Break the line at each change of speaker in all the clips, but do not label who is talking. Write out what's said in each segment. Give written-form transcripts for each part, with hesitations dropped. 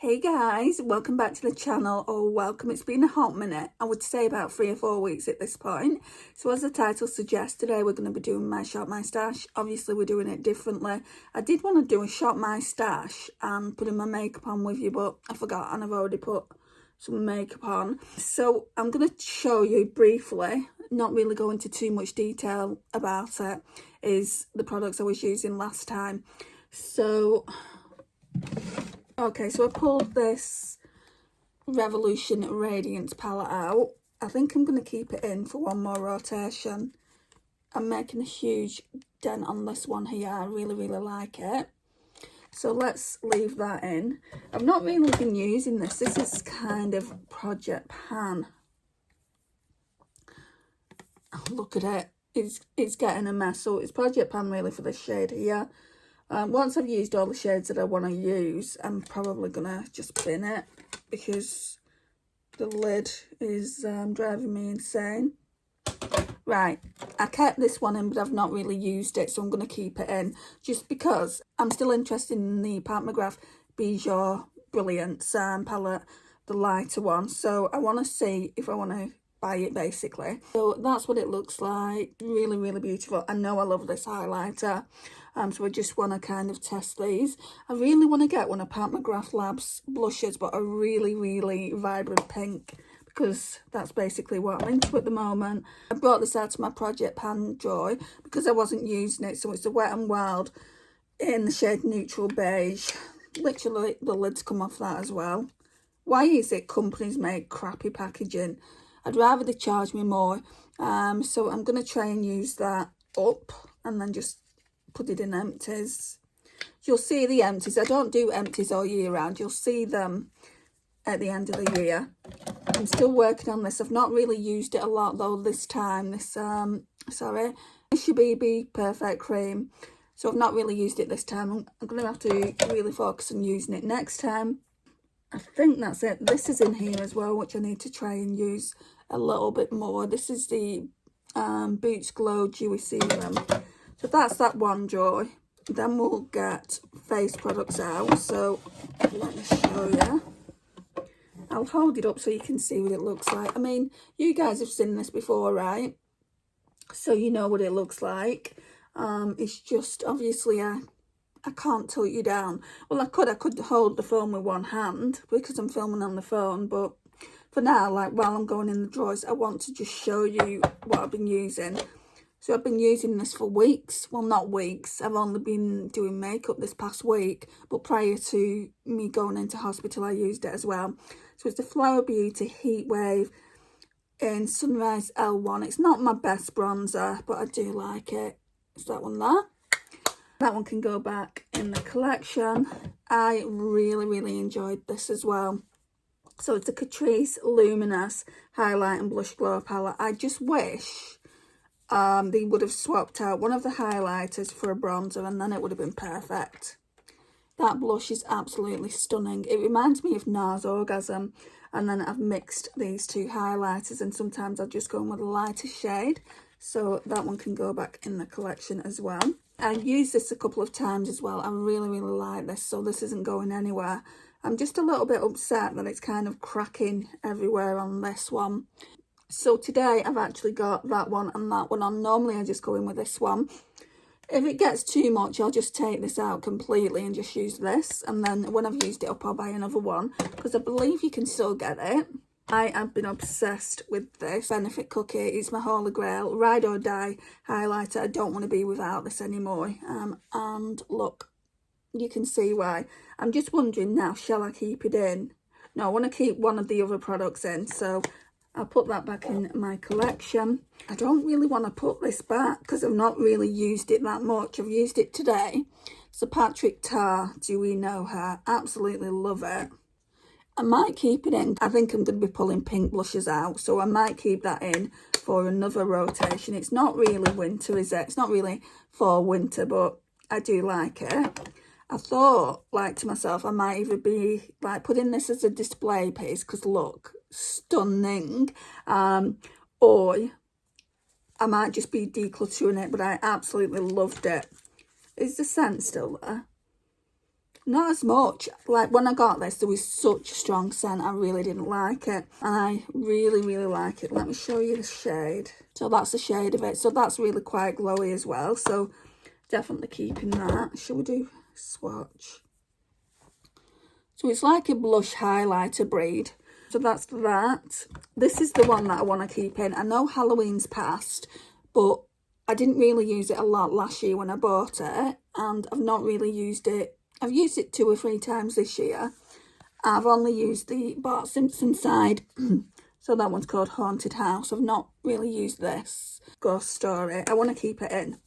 Hey guys, welcome back to the channel, or welcome. It's been a hot minute. I would say about 3 or 4 weeks at this point. So as the title suggests, today we're going to be doing my shop, my stash. Obviously we're doing it differently. I did want to do a shop, my stash and putting my makeup on with you, but I forgot and I've already put some makeup on. So I'm going to show you briefly, not really go into too much detail about it, is the products I was using last time. So okay, so I pulled this Revolution Radiance palette out. I think I'm going to keep it in for one more rotation. I'm making a huge dent on this one here. I really like it. So let's leave that in. I've not really been using this. This is kind of Project Pan. Oh, look at it. It's getting a mess. So it's Project Pan really for this shade here. Once I've used all the shades that I want to use, I'm probably going to just bin it because the lid is driving me insane. Right, I kept this one in, but I've not really used it, so I'm going to keep it in just because I'm still interested in the Pat McGrath Bijou Brilliance palette, the lighter one. So I want to see if I want to buy it basically. So that's what it looks like. Really beautiful. I know I love this highlighter. So I just want to kind of test these. I really want to get one of Pat McGrath Labs blushes, but a really vibrant pink, because that's basically what I'm into at the moment. I brought this out of my Project Pan drawer because I wasn't using it. So it's the Wet n Wild in the shade Neutral Beige. Literally the lids come off that as well. Why is it companies make crappy packaging? I'd rather they charge me more. So I'm going to try and use that up and then just put it in empties. You'll see the empties. I don't do empties all year round. You'll see them at the end of the year. I'm still working on this. I've not really used it a lot though this time. This Shifty Perfect Cream. So I've not really used it this time. I'm going to have to really focus on using it next time. I think that's it. This is in here as well, which I need to try and use a little bit more. This is the Boots Glow Dewy Serum. So that's that one drawer. Then we'll get face products out. So let me show you. I'll hold it up so you can see what it looks like. I mean, you guys have seen this before, right? So you know what it looks like. It's just obviously I can't tilt you down. Well, I could hold the phone with one hand because I'm filming on the phone, but for now, like while I'm going in the drawers, I want to just show you what I've been using. So I've been using this for weeks. Well, not weeks. I've only been doing makeup this past week, but prior to me going into hospital, I used it as well. So it's the Flower Beauty Heat Wave in Sunrise L1. It's not my best bronzer, but I do like it. It's that one there. That one can go back in the collection. I really enjoyed this as well. So it's a Catrice Luminous Highlight and Blush Glow palette. I just wish they would have swapped out one of the highlighters for a bronzer, and then it would have been perfect. That blush is absolutely stunning. It reminds me of NARS Orgasm, and then I've mixed these two highlighters, and sometimes I'll just go in with a lighter shade. So that one can go back in the collection as well. I've used this a couple of times as well. I really like this, so this isn't going anywhere. I'm just a little bit upset that it's kind of cracking everywhere on this one. So today I've actually got that one and that one on. Normally I just go in with this one. If it gets too much, I'll just take this out completely and just use this. And then when I've used it up, I'll buy another one, because I believe you can still get it. I have been obsessed with this Benefit Cookie. It's my holy grail, ride or die highlighter. I don't want to be without this anymore. And look, you can see why. I'm just wondering now, shall I keep it in? No, I want to keep one of the other products in, so I'll put that back in my collection. I don't really want to put this back because I've not really used it that much. I've used it today. So Patrick Tar, Do We Know Her? Absolutely love it. I might keep it in. I think I'm going to be pulling pink blushes out, so I might keep that in for another rotation. It's not really winter, is it? It's not really for winter, but I do like it. I thought, like, to myself, I might either be like putting this as a display piece because look, stunning, or I might just be decluttering it, but I absolutely loved it. Is the scent still there? Not as much. Like when I got this, there was such a strong scent. I really didn't like it. And I really, really like it. Let me show you the shade. So that's the shade of it. So that's really quite glowy as well. So definitely keeping that. Shall we do swatch? So it's like a blush highlighter breed. So that's that. This is the one that I want to keep in. I know Halloween's passed, but I didn't really use it a lot last year when I bought it. And I've not really used it. I've used it 2 or 3 times this year. I've only used the Bart Simpson side. So that one's called Haunted House. I've not really used this Ghost Story. I want to keep it in.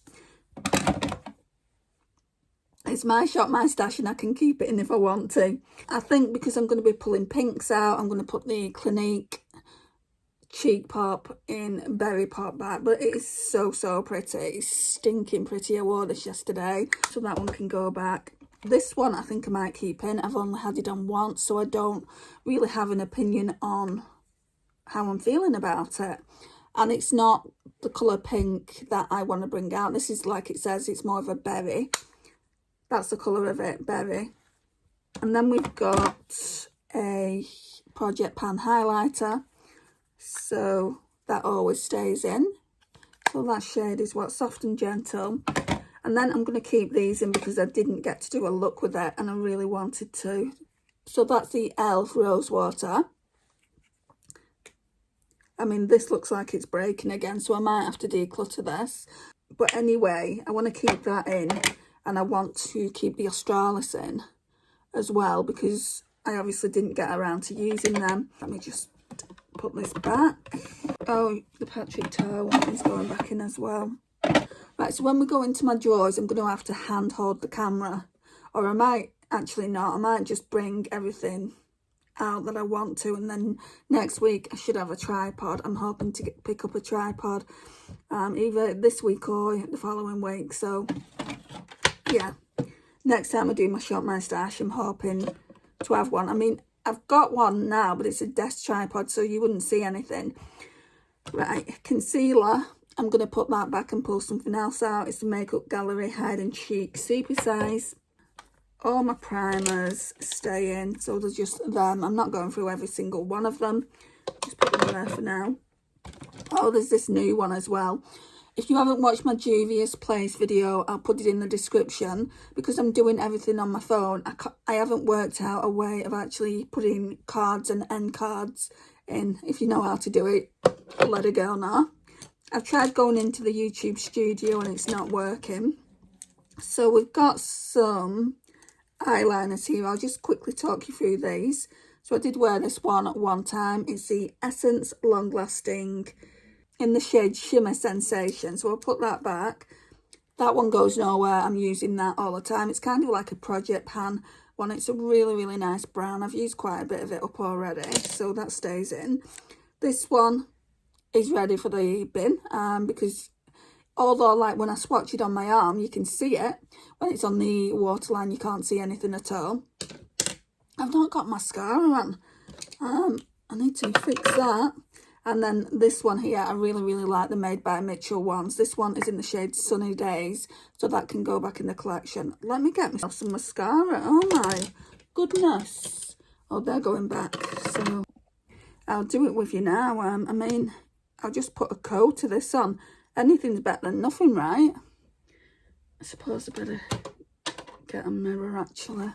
It's my shop, my stash, and I can keep it in if I want to. I think because I'm going to be pulling pinks out, I'm going to put the Clinique Cheek Pop in Berry Pop back. But it is so, so pretty. It's stinking pretty. I wore this yesterday. So that one can go back. This one I think I might keep in. I've only had it on once, so I don't really have an opinion on how I'm feeling about it. And it's not the colour pink that I want to bring out. This is, like it says, it's more of a berry. That's the colour of it, berry. And then we've got a Project Pan highlighter. So that always stays in. So that shade is what, Soft and Gentle. And then I'm going to keep these in because I didn't get to do a look with it and I really wanted to. So that's the e.l.f. Rose Water. I mean, this looks like it's breaking again, so I might have to declutter this. But anyway, I want to keep that in. And I want to keep the Australis in as well because I obviously didn't get around to using them. Let me just put this back. Oh, the Patrick Tar one is going back in as well. Right, so when we go into my drawers, I'm going to have to hand hold the camera. Or I might actually not. I might just bring everything out that I want to. And then next week, I should have a tripod. I'm hoping to pick up a tripod either this week or the following week. So, yeah. Next time I do my shop, my stash, I'm hoping to have one. I mean, I've got one now, but it's a desk tripod, so you wouldn't see anything. Right, concealer. I'm going to put that back and pull something else out. It's the Makeup Gallery Hide and Chic Super Size. All my primers stay in, so there's just them. I'm not going through every single one of them. Just put them there for now. Oh, there's this new one as well. If you haven't watched my Juvia's Place video, I'll put it in the description. Because I'm doing everything on my phone, I haven't worked out a way of actually putting cards and end cards in. If you know how to do it, let a girl know. I've tried going into the YouTube studio and it's not working. So we've got some eyeliners here. I'll just quickly talk you through these. So I did wear this one at one time. It's the Essence Long Lasting in the shade Shimmer Sensation. So I'll put that back. That one goes nowhere. I'm using that all the time. It's kind of like a Project Pan one. It's a really, really nice brown. I've used quite a bit of it up already, so that stays in. This one is ready for the bin because although like when I swatch it on my arm, you can see it. When it's on the waterline, you can't see anything at all. I've not got mascara on. I need to fix that. And then this one here, I really, really like the Made by Mitchell ones. This one is in the shade Sunny Days, so that can go back in the collection. Let me get myself some mascara. Oh my goodness. Oh, they're going back. So I'll do it with you now. I mean, I'll just put a coat of this on. Anything's better than nothing, right? I suppose I better get a mirror, actually.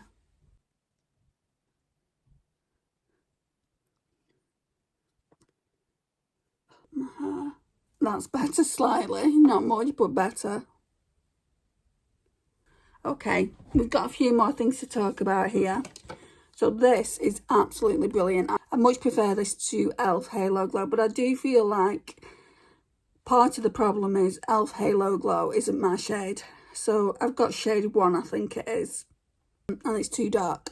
That's better slightly, not much, but better. Okay, we've got a few more things to talk about here. So this is absolutely brilliant. I much prefer this to e.l.f. Halo Glow, but I do feel like part of the problem is e.l.f. Halo Glow isn't my shade. So I've got shade 1, I think it is, and it's too dark.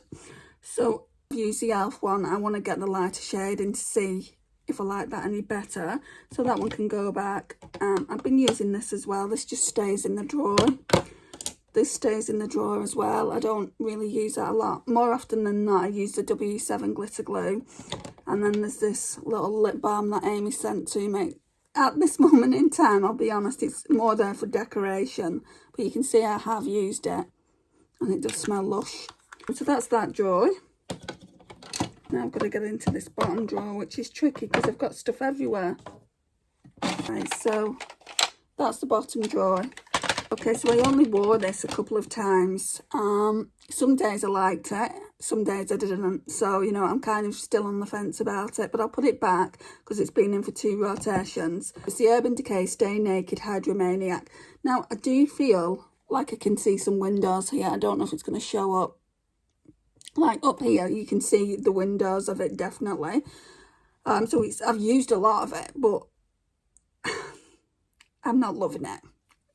So I've used the e.l.f. one. I want to get the lighter shade in to see if I like that any better. So that one can go back. I've been using this as well. This just stays in the drawer. This stays in the drawer as well. I don't really use that a lot. More often than not, I use the W7 glitter glue. And then there's this little lip balm that Amy sent to me. At this moment in time, I'll be honest, it's more there for decoration. But you can see I have used it. And it does smell lush. So that's that drawer. Now I've got to get into this bottom drawer, which is tricky because I've got stuff everywhere. Right, so that's the bottom drawer. Okay, so I only wore this a couple of times. Some days I liked it, some days I didn't. So, you know, I'm kind of still on the fence about it, but I'll put it back because it's been in for 2 rotations. It's the Urban Decay Stay Naked Hydromaniac. Now, I do feel like I can see some windows here. I don't know if it's going to show up. Like up here, you can see the windows of it, definitely. So I've used a lot of it, but I'm not loving it.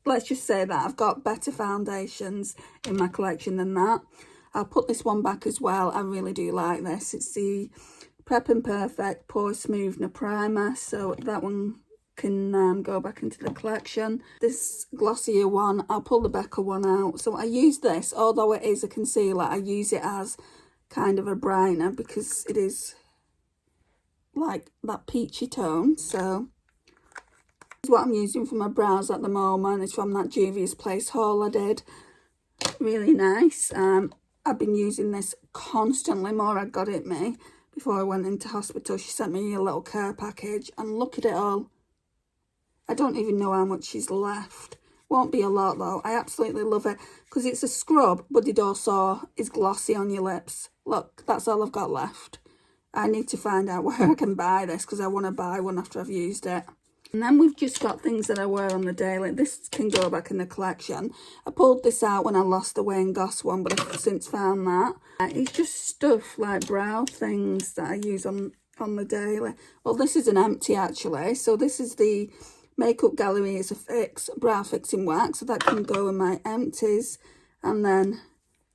Let's just say that I've got better foundations in my collection than that. I'll put this one back as well. I really do like this. It's the Prep and Perfect Pore Smoothner Primer. So that one can go back into the collection. This glossier one, I'll pull the Becca one out. So I use this, although it is a concealer, I use it as kind of a brightener because it is like that peachy tone. So what I'm using for my brows at the moment is from that Juvia's Place haul I did. Really nice. I've been using this constantly. Maura got it me before I went into hospital. She sent me a little care package and look at it all. I don't even know how much is left. Won't be a lot though. I absolutely love it because it's a scrub, but it also is glossy on your lips. Look, that's all I've got left. I need to find out where I can buy this because I want to buy one after I've used it. And then we've just got things that I wear on the daily. This can go back in the collection. I pulled this out when I lost the Wayne Goss one, but I've since found that. It's just stuff like brow things that I use on the daily. Well, this is an empty actually. So this is the Makeup Gallery is a fix brow fixing wax. So that can go in my empties. And then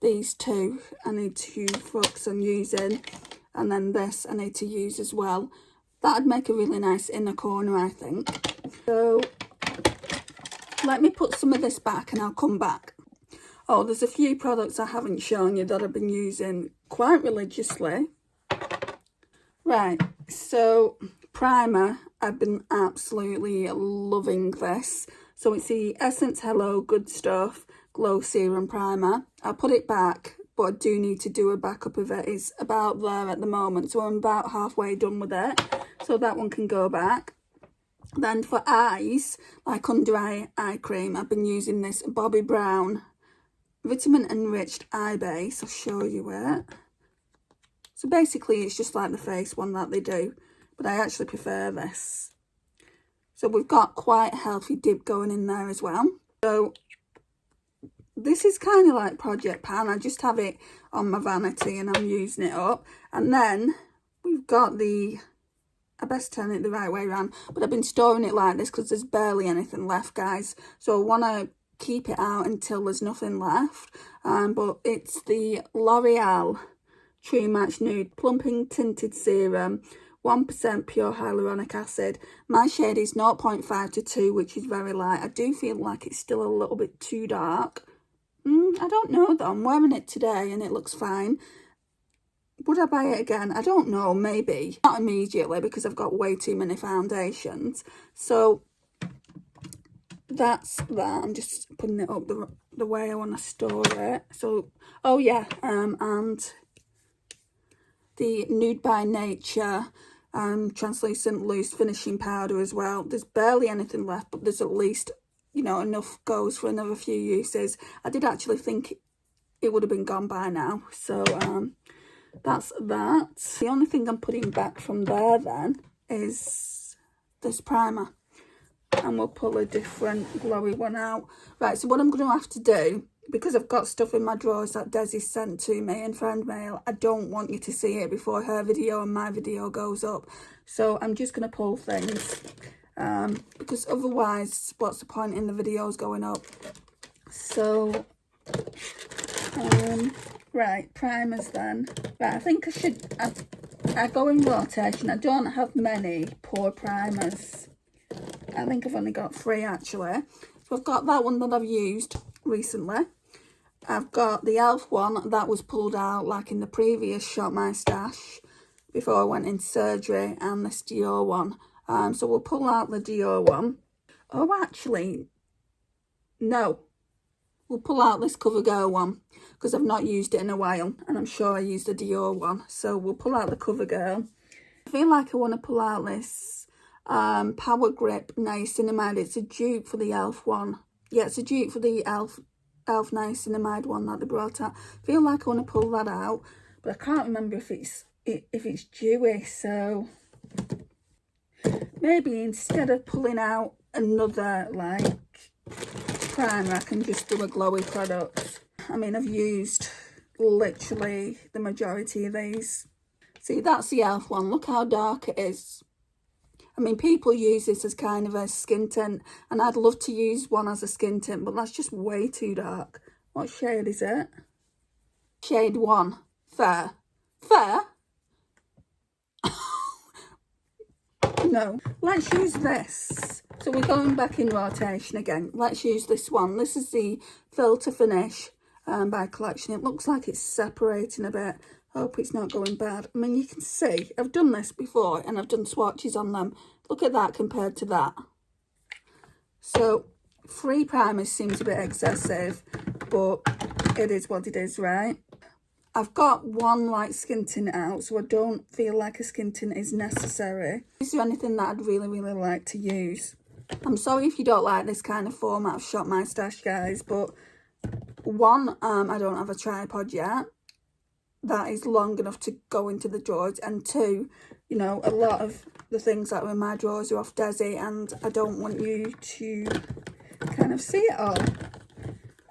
these two I need to focus on using. And then this I need to use as well. That'd make a really nice inner corner, I think. So let me put some of this back and I'll come back. Oh, there's a few products I haven't shown you that I've been using quite religiously. Right, so primer, I've been absolutely loving this. So it's the Essence Hello Good Stuff Glow Serum Primer. I'll put it back, but I do need to do a backup of it. It's about there at the moment, so I'm about halfway done with it. So that one can go back. Then for eyes, like under eye cream, I've been using this Bobbi Brown Vitamin Enriched Eye Base. I'll show you it. So basically it's just like the face one that they do, but I actually prefer this. So we've got quite a healthy dip going in there as well. So this is kind of like Project Pan. I just have it on my vanity and I'm using it up. And then we've got the, I best turn it the right way around, but I've been storing it like this because there's barely anything left, guys. So I want to keep it out until there's nothing left. But it's the L'Oreal True Match Nude Plumping Tinted Serum, 1% pure hyaluronic acid. My shade is 0.5 to 2, which is very light. I do feel like it's still a little bit too dark. I don't know though. I'm wearing it today and it looks fine. Would I buy it again? I don't know, maybe. Not immediately because I've got way too many foundations. So that's that. I'm just putting it up the way I want to store it. So, oh yeah, and the Nude by Nature translucent loose finishing powder as well. There's barely anything left, but there's at least, you know, enough goes for another few uses. I did actually think it would have been gone by now. So that's that. The only thing I'm putting back from there then is this primer. And we'll pull a different glowy one out. Right, so what I'm going to have to do, because I've got stuff in my drawers that Desi sent to me in friend mail, I don't want you to see it before her video and my video goes up. So I'm just going to pull things. Because otherwise, what's the point in the videos going up? So, right, primers then. Right, I think I should, I go in rotation. I don't have many pore primers. I think I've only got 3 actually. So I've got that one that I've used recently. I've got the e.l.f. one that was pulled out like in the previous Shop My Stash before I went into surgery, and this Dior one. So we'll pull out the Dior one. Oh, actually, no. we'll pull out this CoverGirl one because I've not used it in a while, and I'm sure I used the Dior one. So we'll pull out the CoverGirl. I feel like I want to pull out this Power Grip Niacinamide. It's a dupe for the e.l.f. one. Yeah, it's a dupe for the e.l.f. Niacinamide one that they brought out. I feel like I want to pull that out, but I can't remember if it's dewy. So maybe instead of pulling out another like primer, I can just do a glowy product. I mean, I've used literally the majority of these. See, that's the e.l.f. one. Look how dark it is. I mean, people use this as kind of a skin tint, and I'd love to use one as a skin tint, but that's just way too dark. What shade is it? Shade 1. Fair. Fair? No. Let's use this. So we're going back in rotation again. Let's use this one. This is the Filter Finish by Collection. It looks like it's separating a bit. Hope it's not going bad. I mean, you can see, I've done this before and I've done swatches on them. Look at that compared to that. So 3 primers seems a bit excessive, but it is what it is, right? I've got one light skin tint out, so I don't feel like a skin tint is necessary. Is there anything that I'd really, really like to use? I'm sorry if you don't like this kind of format of Shop My Stash, guys, but one, I don't have a tripod yet that is long enough to go into the drawers, and 2, you know, a lot of the things that are in my drawers are off Desi, and I don't want you to kind of see it all.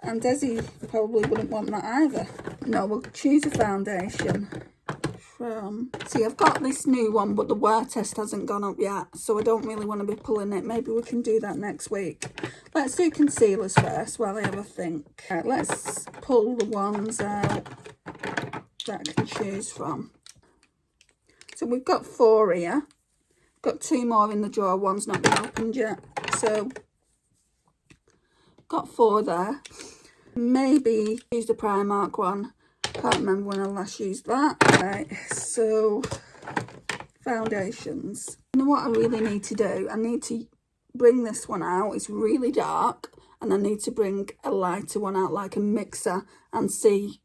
And Desi probably wouldn't want that either. No, we'll choose a foundation from... See, I've got this new one, but the wear test hasn't gone up yet, so I don't really want to be pulling it. Maybe we can do that next week. Let's do concealers first while I have a think. Right, let's pull the ones out that I can choose from. So we've got 4 here. Got 2 more in the drawer. One's not been opened yet. So got 4 there. Maybe use the Primark one. Can't remember when I last used that. Right, so foundations. You know what I really need to do? I need to bring this one out. It's really dark, and I need to bring a lighter one out, like a mixer, and see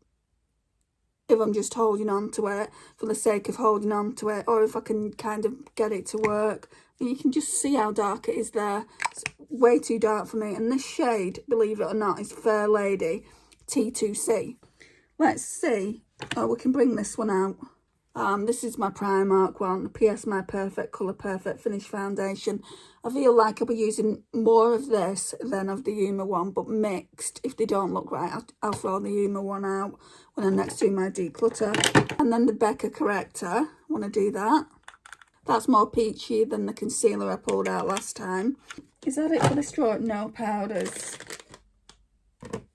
if I'm just holding on to it for the sake of holding on to it, or if I can kind of get it to work. And you can just see how dark it is there. It's way too dark for me. And this shade, believe it or not, is Fair Lady T2C. Let's see. Oh, we can bring this one out. This is my Primark one, PS My Perfect Colour Perfect Finish Foundation. I feel like I'll be using more of this than of the Yuma one, but mixed. If they don't look right, I'll throw the Yuma one out when I'm next doing my declutter. And then the Becca Corrector, I want to do that. That's more peachy than the concealer I pulled out last time. Is that it for this drawer? No powders.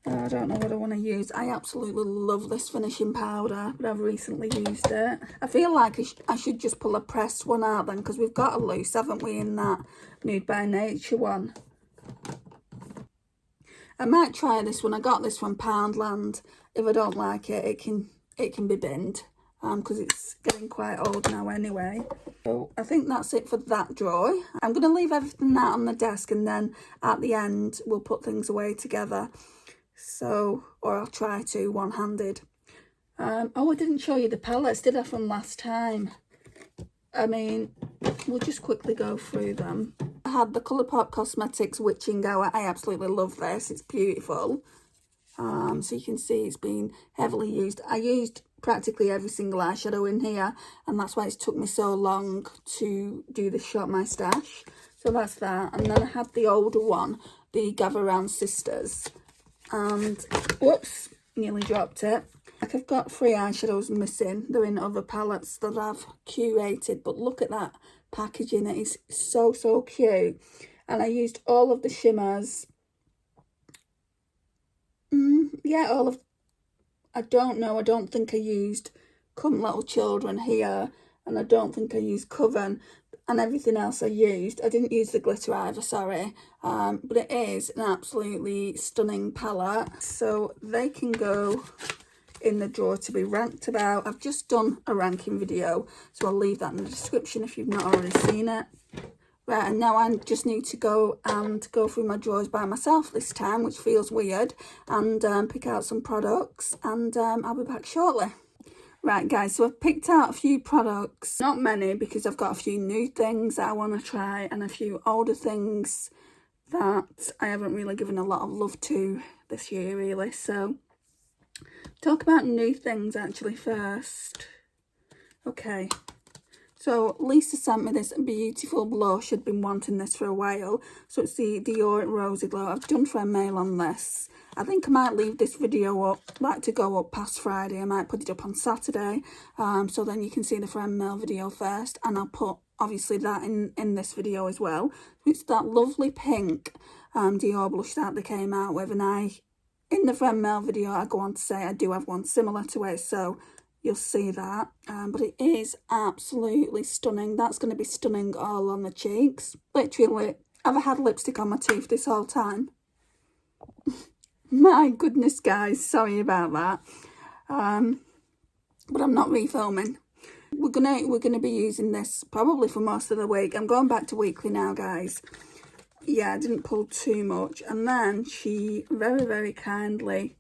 I don't know what I want to use. I absolutely love this finishing powder, but I've recently used it. I feel like I should just pull a pressed one out then, because we've got a loose, haven't we, in that Nude by Nature one. I might try this one. I got this from Poundland. If I don't like it, it can be binned, because it's getting quite old now anyway. So I think that's it for that drawer. I'm going to leave everything out on the desk, and then at the end we'll put things away together. So, or I'll try to one-handed. Oh, I didn't show you the palettes, did I, from last time? I mean, we'll just quickly go through them. I had the Colourpop Cosmetics Witching Hour. I absolutely love this. It's beautiful. So you can see it's been heavily used. I used practically every single eyeshadow in here, and that's why it's took me so long to do the Shop My Stash. So that's that. And then I had the older one, the Gather Round Sisters. And whoops, nearly dropped it. Like, I've got 3 eyeshadows missing. They're in other palettes that I've curated, but look at that packaging. It is so cute. And I used all of the shimmers. Yeah, all of... I don't know. I don't think I used Come Little Children here, and I don't think I used Coven. And everything else I used, I didn't use the glitter either, sorry, but it is an absolutely stunning palette, so they can go in the drawer to be ranked about. I've just done a ranking video, so I'll leave that in the description if you've not already seen it. Right, and now I just need to go through my drawers by myself this time, which feels weird, and pick out some products, and I'll be back shortly. Right guys, so I've picked out a few products, not many because I've got a few new things that I want to try and a few older things that I haven't really given a lot of love to this year really. So talk about new things actually first. Okay, so Lisa sent me this beautiful blush. I'd been wanting this for a while. So it's the Dior Rosy Glow. I've done friend mail on this. I think I might leave this video up, like to go up past Friday. I might put it up on Saturday. So then you can see the friend mail video first. And I'll put, obviously, that in this video as well. It's that lovely pink Dior blush that they came out with. And in the friend mail video, I go on to say I do have one similar to it. So you'll see that, but it is absolutely stunning. That's going to be stunning all on the cheeks. Literally, I've had lipstick on my teeth this whole time. My goodness, guys, sorry about that. But I'm not refilming. We're gonna be using this probably for most of the week. I'm going back to weekly now, guys. Yeah, I didn't pull too much, and then she very, very kindly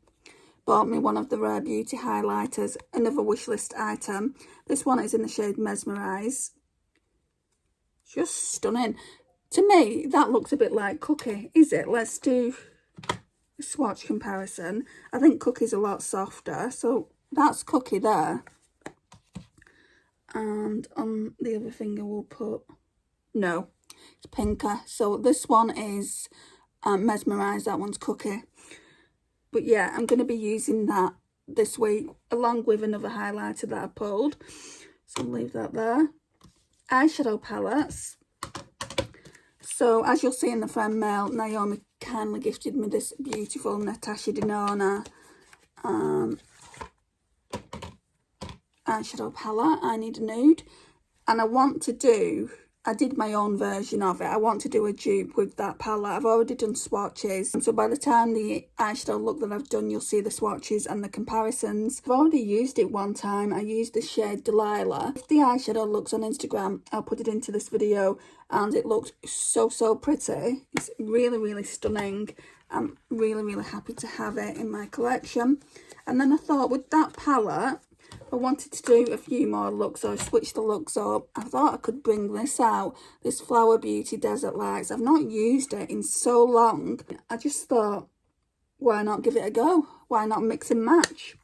bought me one of the Rare Beauty highlighters, another wishlist item. This one is in the shade Mesmerize. Just stunning. To me, that looks a bit like Cookie, is it? Let's do a swatch comparison. I think Cookie's a lot softer, so that's Cookie there. And on the other finger we'll put, no, it's pinker. So this one is Mesmerize, that one's Cookie. But yeah, I'm going to be using that this week, along with another highlighter that I pulled. So I'll leave that there. Eyeshadow palettes. So as you'll see in the friend mail, Naomi kindly gifted me this beautiful Natasha Denona eyeshadow palette. I Need a Nude. And I did my own version of it. I want to do a dupe with that palette. I've already done swatches. And so by the time the eyeshadow look that I've done, you'll see the swatches and the comparisons. I've already used it one time. I used the shade Delilah. If the eyeshadow looks on Instagram, I'll put it into this video. And it looks so, so pretty. It's really, really stunning. I'm really, really happy to have it in my collection. And then I thought with that palette, I wanted to do a few more looks, or switch the looks up. I thought I could bring this out, this Flower Beauty Desert Lights. I've not used it in so long. I just thought, why not give it a go? Why not mix and match?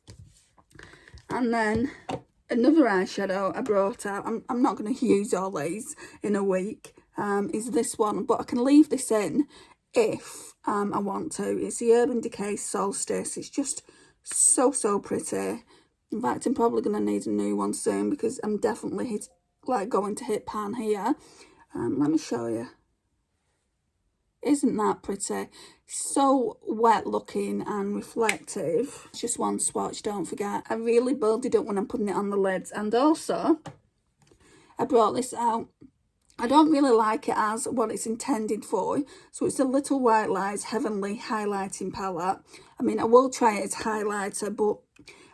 And then another eyeshadow I brought out, I'm not going to use all these in a week, is this one. But I can leave this in if I want to. It's the Urban Decay Solstice. It's just so, so pretty. In fact, I'm probably going to need a new one soon because I'm definitely going to hit pan here. Let me show you. Isn't that pretty? So wet looking and reflective. It's just one swatch, don't forget. I really build it up when I'm putting it on the lids. And also, I brought this out. I don't really like it as what it's intended for. So it's a Little White Lies Heavenly Highlighting Palette. I mean, I will try it as highlighter, but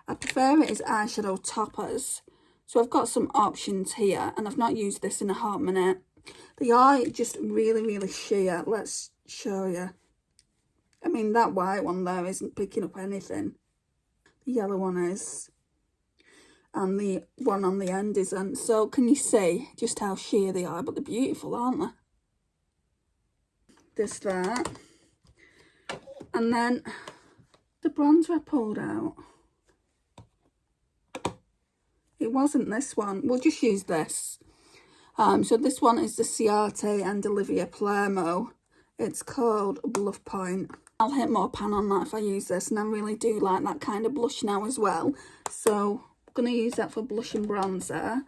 I prefer it as eyeshadow toppers. So I've got some options here, and I've not used this in a hot minute. They are just really, really sheer. Let's show you. I mean, that white one there isn't picking up anything. The yellow one is. And the one on the end isn't. So can you see just how sheer they are? But they're beautiful, aren't they? There's that. And then the bronzer I pulled out. It wasn't this one. We'll just use this. So this one is the Ciate and Olivia Palermo. It's called Bluff Point. I'll hit more pan on that if I use this. And I really do like that kind of blush now as well. So I'm going to use that for blush and bronzer.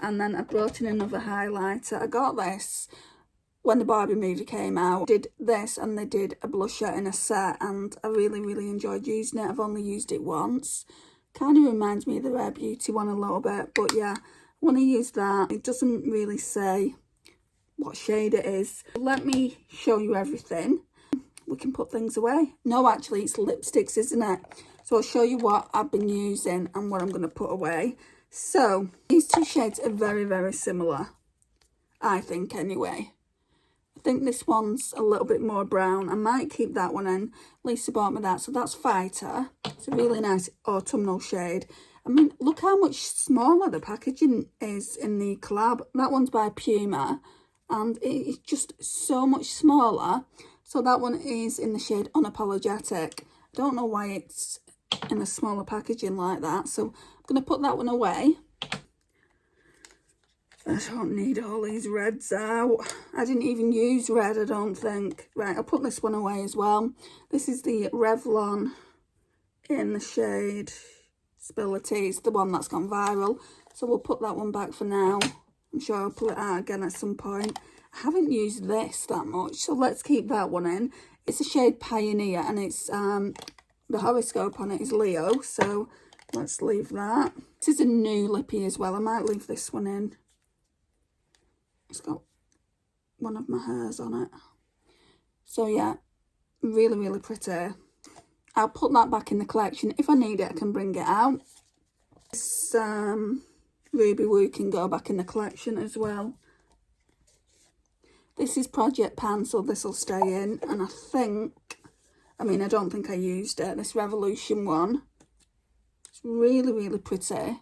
And then I brought in another highlighter. I got this when the Barbie movie came out. Did this and they did a blusher in a set. And I really, really enjoyed using it. I've only used it once. Kind of reminds me of the Rare Beauty one a little bit, but yeah, I want to use that. It doesn't really say what shade it is. Let me show you everything. We can put things away. No, actually, it's lipsticks, isn't it? So I'll show you what I've been using and what I'm going to put away. So these two shades are very, very similar, I think anyway. think this one's a little bit more brown. I might keep that one in. Lisa bought me that, so that's Fighter. It's a really nice autumnal shade. I mean, look how much smaller the packaging is in the collab. That one's by Puma, and it's just so much smaller. So that one is in the shade Unapologetic. I don't know why it's in a smaller packaging like that, so I'm going to put that one away. I don't need all these reds out. I didn't even use red, I don't think. Right, I'll put this one away as well. This is the Revlon in the shade Spility. It's the one that's gone viral. So we'll put that one back for now. I'm sure I'll pull it out again at some point. I haven't used this that much, so let's keep that one in. It's a shade Pioneer, and it's the horoscope on it is Leo, so let's leave that. This is a new lippy as well. I might leave this one in. It's got one of my hairs on it. So yeah, really, really pretty. I'll put that back in the collection. If I need it, I can bring it out. This Ruby Woo can go back in the collection as well. This is Project Pan, so this will stay in. And I think, I mean, I don't think I used it. This Revolution one. It's really, really pretty. A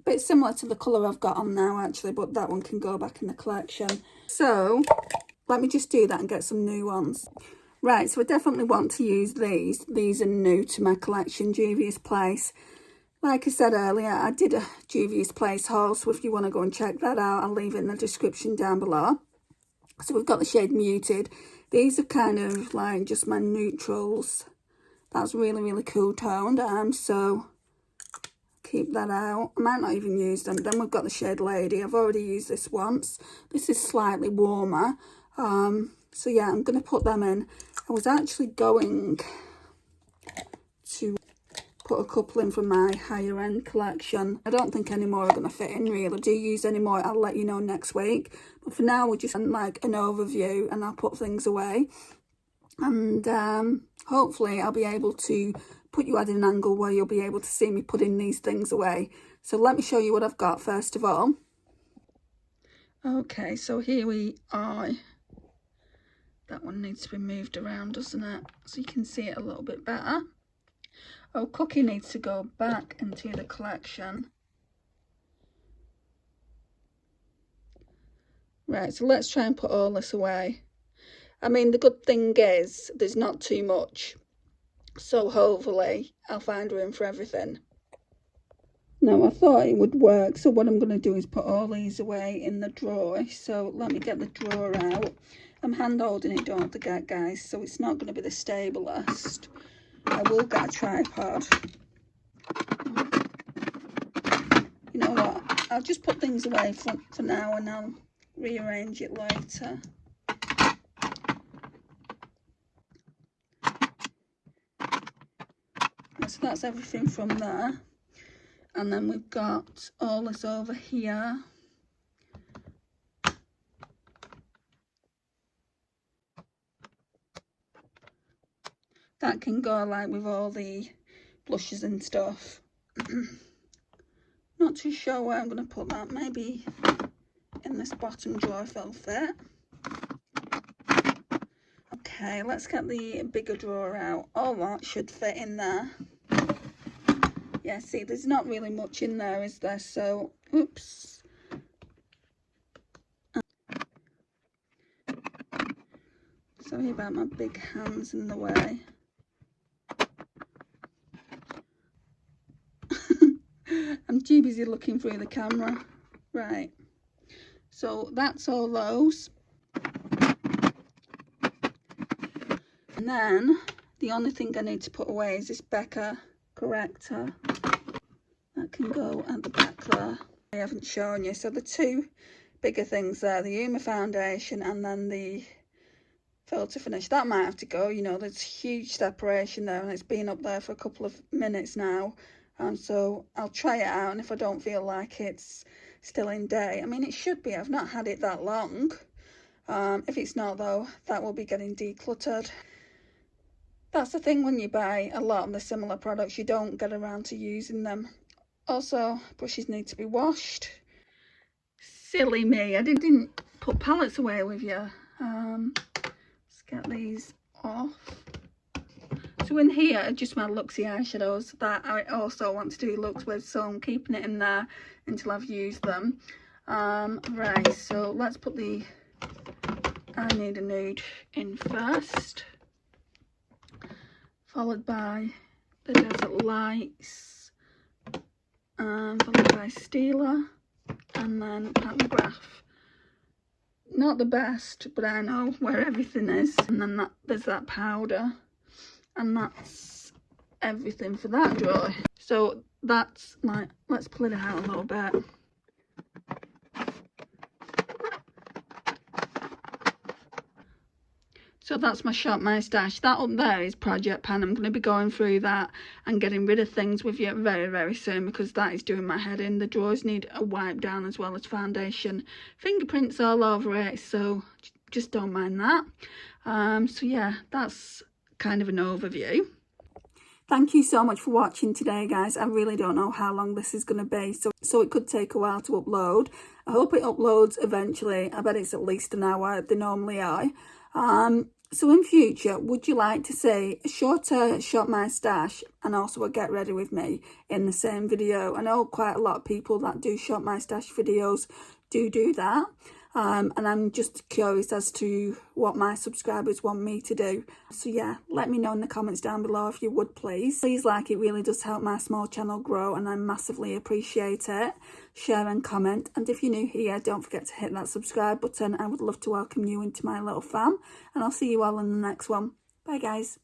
bit similar to the colour I've got on now, actually, but that one can go back in the collection. So, let me just do that and get some new ones. Right, so I definitely want to use these. These are new to my collection, Juvia's Place. Like I said earlier, I did a Juvia's Place haul, so if you want to go and check that out, I'll leave it in the description down below. So we've got the shade Muted. These are kind of like just my neutrals. That's really, really cool toned, so keep that out. I might not even use them. Then we've got the shade Lady. I've already used this once. This is slightly warmer. So yeah, I'm going to put them in. I was actually going to put a couple in from my higher end collection. I don't think any more are going to fit in really. Do you use any more? I'll let you know next week. But for now, we're just like an overview, and I'll put things away. And hopefully I'll be able to put you at an angle where you'll be able to see me putting these things away. So let me show you what I've got first of all. Okay, so here we are. That one needs to be moved around, doesn't it? So you can see it a little bit better. Oh, Cookie needs to go back into the collection. Right, so let's try and put all this away. I mean, the good thing is there's not too much. So hopefully I'll find room for everything. Now, I thought it would work. So what I'm going to do is put all these away in the drawer. So let me get the drawer out. I'm hand holding it, don't forget, guys, so it's not going to be the stablest. I will get a tripod. You know what? I'll just put things away for now, and I'll rearrange it later. So that's everything from there. And then we've got all this over here. That can go like with all the blushes and stuff. Not too sure where I'm going to put that. Maybe in this bottom drawer if it'll fit. Okay, let's get the bigger drawer out. All that should fit in there. Yeah, see, there's not really much in there, is there? So, oops. Sorry about my big hands in the way. I'm too busy looking through the camera. Right, so that's all those. And then the only thing I need to put away is this Becca corrector. That can go at the back there. I haven't shown you. So the two bigger things there, the Uma foundation and then the filter finish. That might have to go, you know, there's huge separation there, and it's been up there for a couple of minutes now. So I'll try it out, and if I don't feel like it's still in date, I mean, it should be. I've not had it that long. If it's not, though, that will be getting decluttered. That's the thing when you buy a lot of the similar products, you don't get around to using them. Also, brushes need to be washed. Silly me, I didn't put palettes away with you. Let's get these off. So in here are just my Luxie eyeshadows that I also want to do looks with, so I'm keeping it in there until I've used them. Right, so let's put the I Need a Nude in first, followed by the Desert Lights, followed by Steeler, and then Pat McGrath. Not the best, but I know where everything is. And then there's that powder, and that's everything for that drawer. So that's like, let's pull it out a little bit. So that's my Shop My Stash. That up there is Project Pan. I'm going to be going through that and getting rid of things with you very, very soon, because that is doing my head in. The drawers need a wipe down as well as foundation. Fingerprints all over it, so just don't mind that. So yeah, that's kind of an overview. Thank you so much for watching today, guys. I really don't know how long this is going to be, so it could take a while to upload. I hope it uploads eventually. I bet it's at least an hour. They normally are. So in future, would you like to see a shorter Shop My Stash and also a Get Ready With Me in the same video? I know quite a lot of people that do Shop My Stash videos do that. And I'm just curious as to what my subscribers want me to do. So yeah, let me know in the comments down below if you would, please. Please like, it really does help my small channel grow, and I massively appreciate it. Share and comment, and if you're new here, don't forget to hit that subscribe button. I would love to welcome you into my little fam, and I'll see you all in the next one. Bye guys.